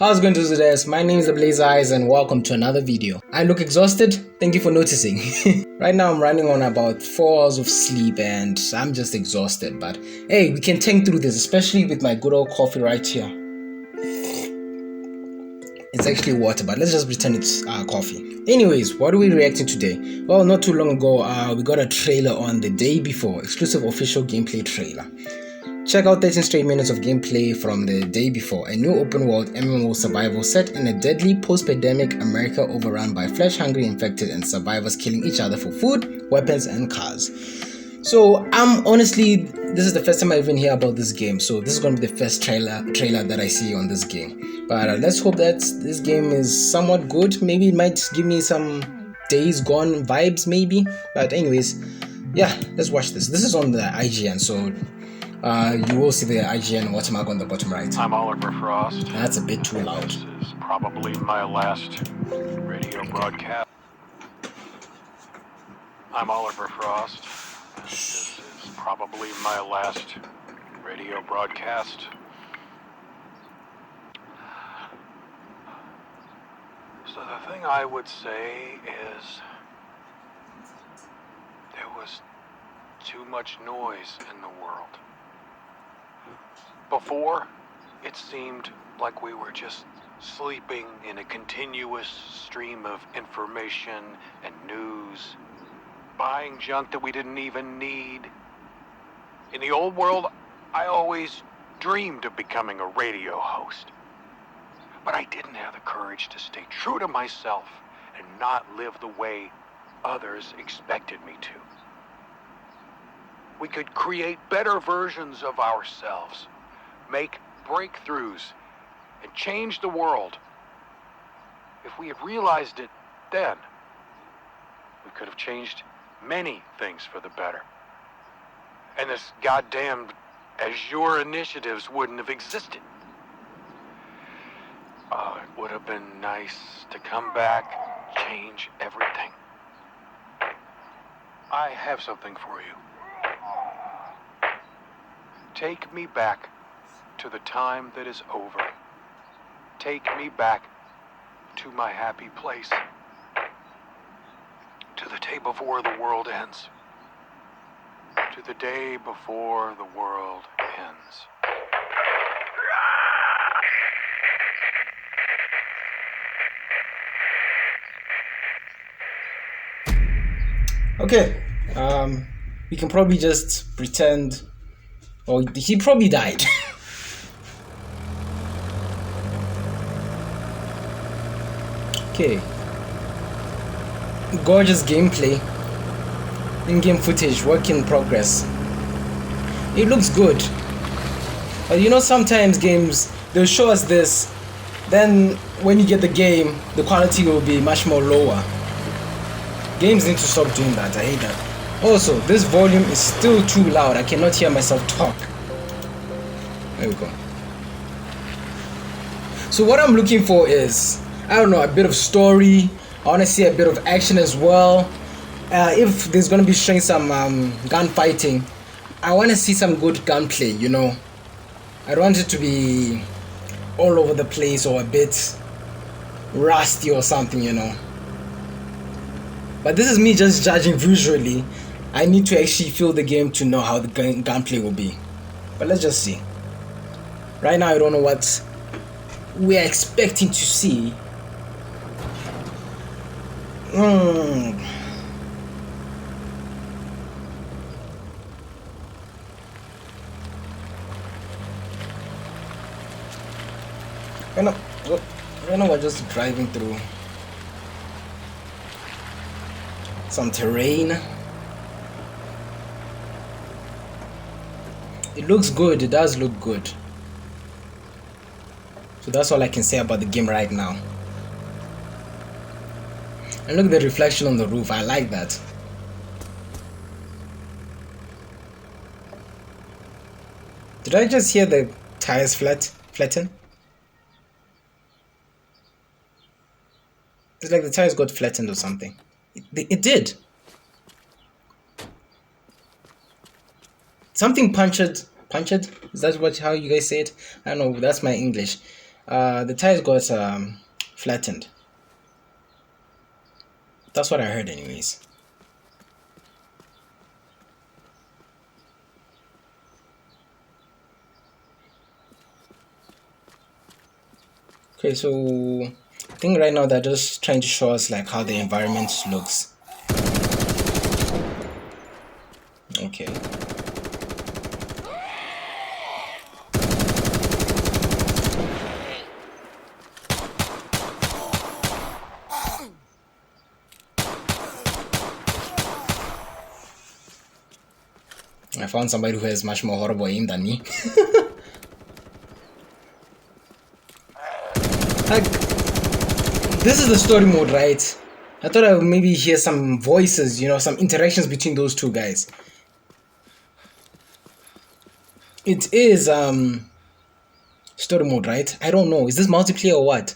How's it going to today? My name is the BlaZeriZer and welcome to another video. I look exhausted? Thank you for noticing. Right now I'm running on about 4 hours of sleep and I'm just exhausted, but hey, we can tank through this, especially with my good old coffee right here. It's actually water, but let's just pretend it's coffee. Anyways, what are we reacting today? Well, not too long ago, we got a trailer on the day before, exclusive official gameplay trailer. Check out 13 straight minutes of gameplay from the day before, a new open world MMO survival set in a deadly post-pandemic America overrun by flesh-hungry infected and survivors killing each other for food, weapons and cars. So honestly, this is the first time I even hear about this game, so this is going to be the first trailer that I see on this game. But let's hope that this game is somewhat good. Maybe it might give me some Days Gone vibes maybe, but anyways, yeah, let's watch this. This is on the IGN, so you will see the IGN watermark on the bottom right. I'm Oliver Frost. That's a bit too loud. This is probably my last radio broadcast. I'm Oliver Frost. This is probably my last radio broadcast. So the thing I would say is there was too much noise in the world. Before, it seemed like we were just sleeping in a continuous stream of information and news, buying junk that we didn't even need. In the old world, I always dreamed of becoming a radio host. But I didn't have the courage to stay true to myself and not live the way others expected me to. We could create better versions of ourselves, make breakthroughs, and change the world. If we had realized it then, we could have changed many things for the better. And this goddamned Azure initiatives wouldn't have existed. Oh, it would have been nice to come back, change everything. I have something for you. Take me back to the time that is over. Take me back to my happy place. To the day before the world ends. To the day before the world ends. Okay, we can probably just pretend. Oh, he probably died. Okay. Gorgeous gameplay. In-game footage, work in progress. It looks good. But you know, sometimes games, they'll show us this, then when you get the game, the quality will be much more lower. Games need to stop doing that. I hate that. Also, this volume is still too loud. I cannot hear myself talk. There we go. So what I'm looking for is, I don't know, a bit of story. I want to see a bit of action as well. If there's going to be showing some gunfighting, I want to see some good gunplay, you know. I don't want it to be all over the place or a bit rusty or something, you know. But this is me just judging visually. I need to actually feel the game to know how the gunplay will be. But let's just see. Right now I don't know what we're expecting to see. I know we're just driving through some terrain. It looks good. It does look good. So that's all I can say about the game right now. And look at the reflection on the roof. I like that. Did I just hear the tires flatten? It's like the tires got flattened or something. It did. Something punctured. Is that how you guys say it? I don't know. That's my English. The tires got flattened. That's what I heard, anyways. Okay, so I think right now they're just trying to show us like how the environment looks. Okay. I found somebody who has much more horrible aim than me. Like, this is the story mode, right? I thought I would maybe hear some voices, some interactions between those two guys. It is story mode, right? I don't know. Is this multiplayer or what?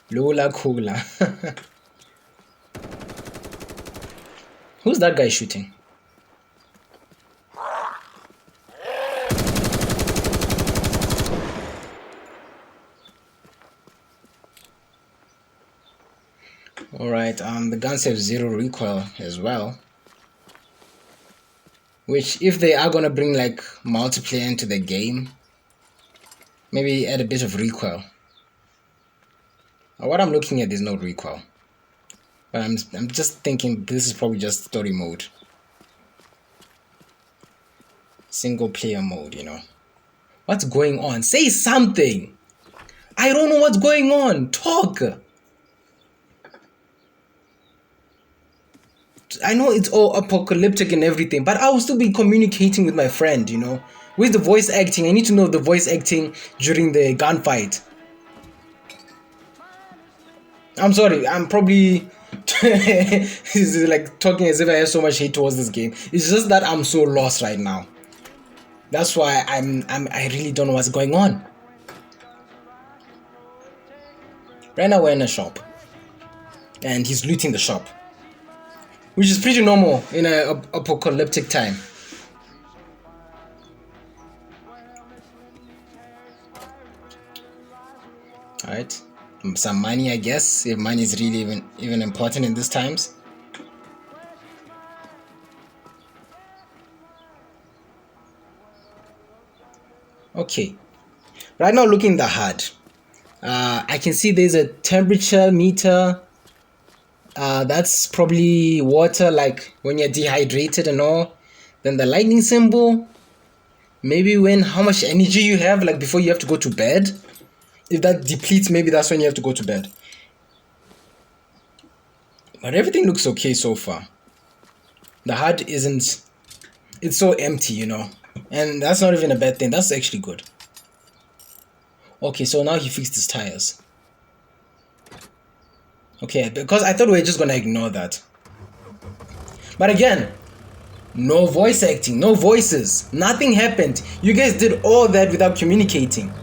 Lola Cola. Who's that guy shooting? Alright, the guns have 0 recoil as well. Which, if they are gonna bring like multiplayer into the game, maybe add a bit of recoil. What I'm looking at is no recoil. But I'm just thinking this is probably just story mode. Single player mode, What's going on? Say something! I don't know what's going on! Talk! I know it's all apocalyptic and everything, but I will still be communicating with my friend, With the voice acting, I need to know the voice acting during the gunfight. I'm sorry, I'm probably like talking as if I have so much hate towards this game. It's just that I'm so lost right now. That's why I really don't know what's going on. Right now we're in a shop, and he's looting the shop, which is pretty normal in an apocalyptic time. Alright, some money, I guess, if money is really even important in these times. Okay, right now looking in the HUD, I can see there's a temperature meter. That's probably water, like when you're dehydrated and all. Then the lightning symbol, maybe how much energy you have, like before you have to go to bed. If that depletes, maybe that's when you have to go to bed. But everything looks okay so far. The HUD isn't, it's so empty, and that's not even a bad thing. That's actually good. Okay, so now he fixed his tires. Okay, because I thought we were just gonna ignore that. But again, no voice acting, no voices, nothing happened. You guys did all that without communicating.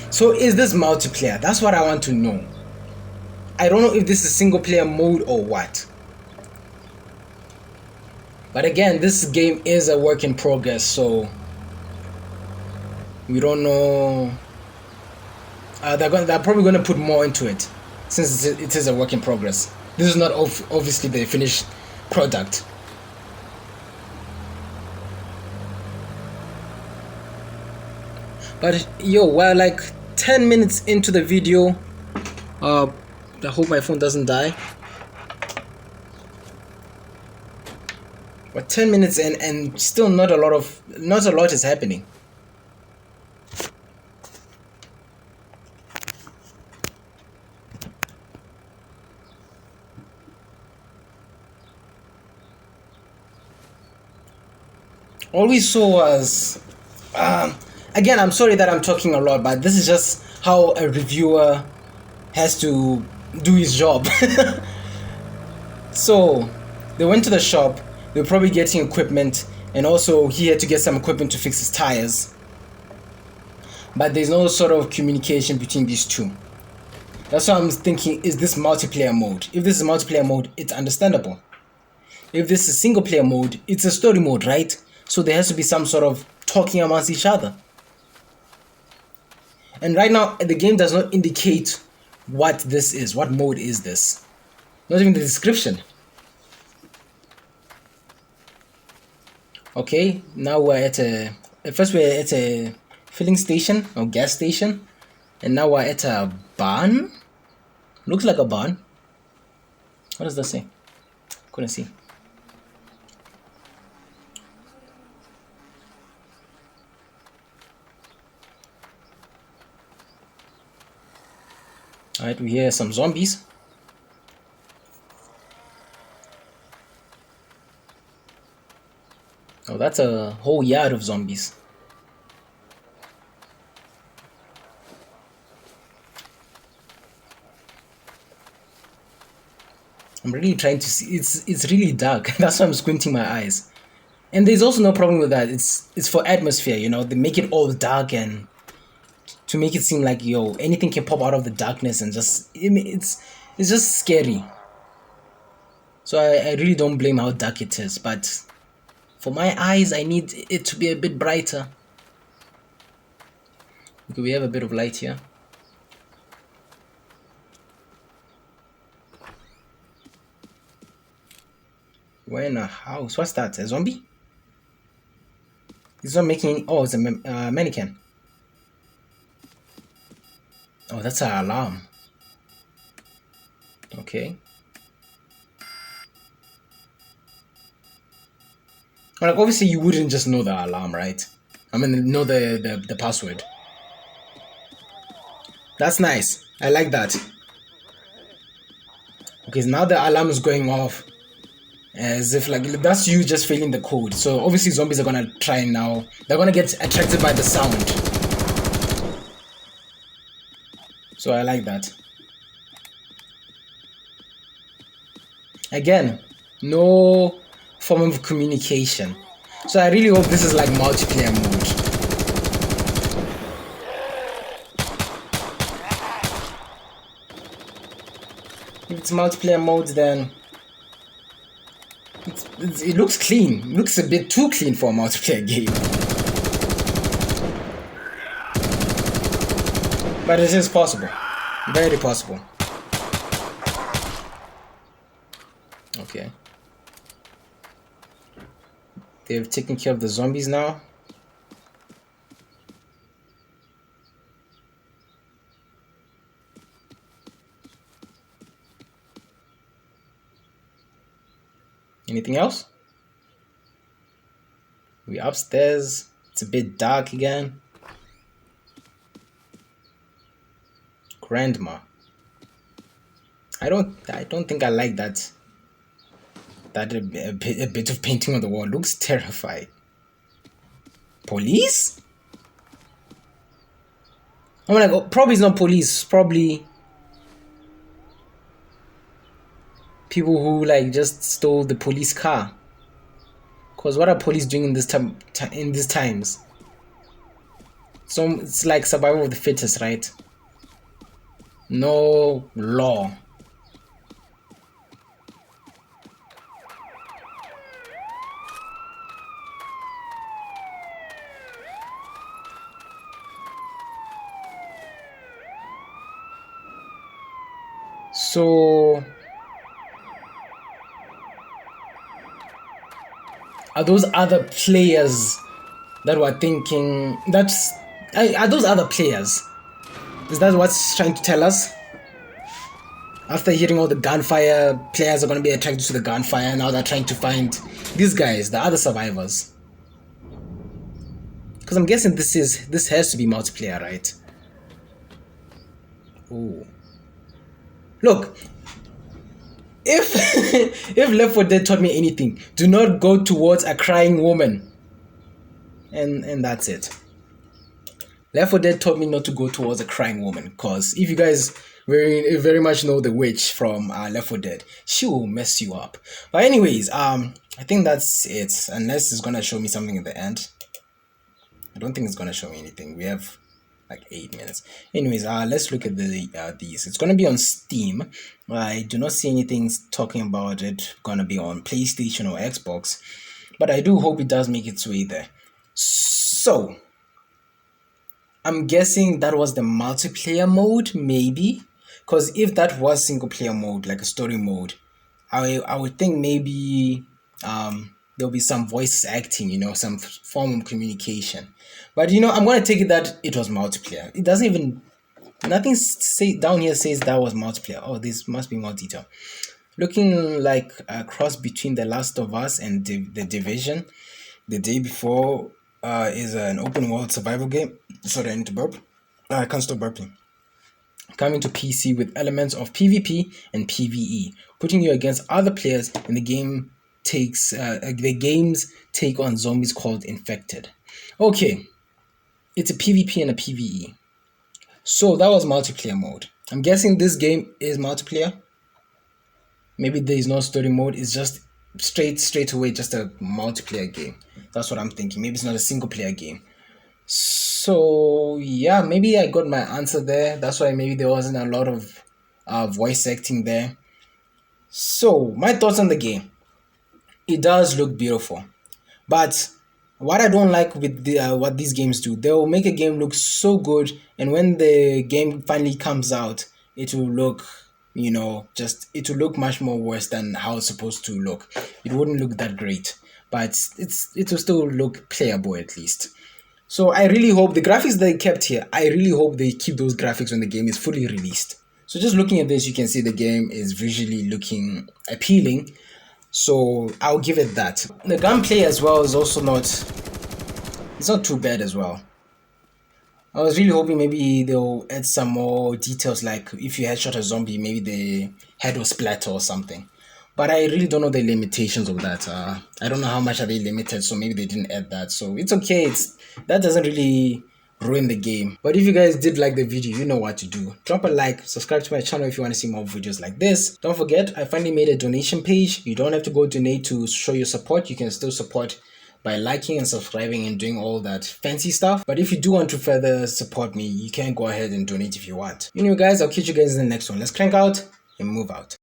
So is this multiplayer? That's what I want to know. I don't know if this is single player mode or what. But again, this game is a work in progress, so we don't know. They're probably gonna put more into it, since it is a work in progress. This is not obviously the finished product. But yo, we're like 10 minutes into the video. I hope my phone doesn't die. We're 10 minutes in and still not a lot is happening. All we saw was again, I'm sorry that I'm talking a lot, but this is just how a reviewer has to do his job. So they went to the shop, they were probably getting equipment, and also he had to get some equipment to fix his tires. But there's no sort of communication between these two. That's why I'm thinking, is this multiplayer mode? If this is multiplayer mode, it's understandable. If this is single player mode, it's a story mode, right? So there has to be some sort of talking amongst each other. And right now, the game does not indicate what this is. What mode is this? Not even the description. Okay, now we're at a... At first we're at a filling station or gas station. And now we're at a barn. Looks like a barn. What does that say? Couldn't see. Alright, we hear some zombies. Oh, that's a whole yard of zombies. I'm really trying to see. It's really dark. That's why I'm squinting my eyes. And there's also no problem with that. It's for atmosphere, you know. They make it all dark and to make it seem like anything can pop out of the darkness and just it's just scary. So I really don't blame how dark it is, but for my eyes I need it to be a bit brighter. Okay, we have a bit of light here. We're in a house. What's that? A zombie? It's not making. Oh, it's a mannequin. Oh, that's an alarm. Okay. Well, like obviously you wouldn't just know the alarm, right? I mean, know the password. That's nice. I like that. Okay, so now the alarm is going off. As if like that's you just failing the code. So obviously zombies are gonna try now. They're gonna get attracted by the sound. So I like that. Again, no form of communication. So I really hope this is like multiplayer mode. If it's multiplayer mode, then it looks clean. It looks a bit too clean for a multiplayer game. But it is possible. Very possible. Okay. They've taken care of the zombies now. Anything else? We're upstairs. It's a bit dark again. Grandma. I don't think I like that. That a bit of painting on the wall looks terrifying. Police? I'm like, oh, probably it's not police. Probably people who like just stole the police car. Cause what are police doing in in these times? So it's like survival of the fittest, right? No law. So are those other players that were thinking are those other players? Is that what's trying to tell us? After hearing all the gunfire, players are going to be attracted to the gunfire. Now they're trying to find these guys, the other survivors. Because I'm guessing this has to be multiplayer, right? Oh, look. If Left 4 Dead taught me anything, do not go towards a crying woman. And that's it. Left 4 Dead taught me not to go towards a crying woman, because if you guys very much know the witch from Left 4 Dead, she will mess you up. But anyways, I think that's it. Unless it's gonna show me something at the end. I don't think it's gonna show me anything. We have like 8 minutes. Anyways, let's look at these. It's gonna be on Steam. I do not see anything talking about it gonna be on PlayStation or Xbox. but I do hope it does make its way there. So I'm guessing that was the multiplayer mode, maybe, because if that was single player mode, like a story mode, I would think maybe there'll be some voice acting, some form of communication. But I'm gonna take it that it was multiplayer. It doesn't even nothing say down here says that was multiplayer. Oh, this must be more detail. Looking like a cross between The Last of Us and The Division. The Day Before is an open world survival game. Sorry, I need to burp. I can't stop burping. Coming to PC with elements of PvP and PvE, putting you against other players in the game's take on zombies called Infected. Okay, it's a PvP and a PvE. So that was multiplayer mode. I'm guessing this game is multiplayer. Maybe there is no story mode. It's just straight away just a multiplayer game. That's what I'm thinking. Maybe it's not a single player game. So yeah, maybe I got my answer there. That's why maybe there wasn't a lot of voice acting there. So my thoughts on the game. It does look beautiful, but what I don't like with what these games do, they'll make a game look so good, and when the game finally comes out, it will look, it will look much more worse than how it's supposed to look. It wouldn't look that great, but it will still look playable at least. So I really hope the graphics they kept here, I really hope they keep those graphics when the game is fully released. So just looking at this, you can see the game is visually looking appealing. So I'll give it that. The gunplay as well is also it's not too bad as well. I was really hoping maybe they'll add some more details, like if you headshot a zombie, maybe the head will splatter or something. But I really don't know the limitations of that. I don't know how much are they limited, so maybe they didn't add that. So it's okay. That doesn't really ruin the game. But if you guys did like the video, you know what to do. Drop a like, subscribe to my channel if you want to see more videos like this. Don't forget, I finally made a donation page. You don't have to go donate to show your support. You can still support by liking and subscribing and doing all that fancy stuff. But if you do want to further support me, you can go ahead and donate if you want. Guys, I'll catch you guys in the next one. Let's crank out and move out.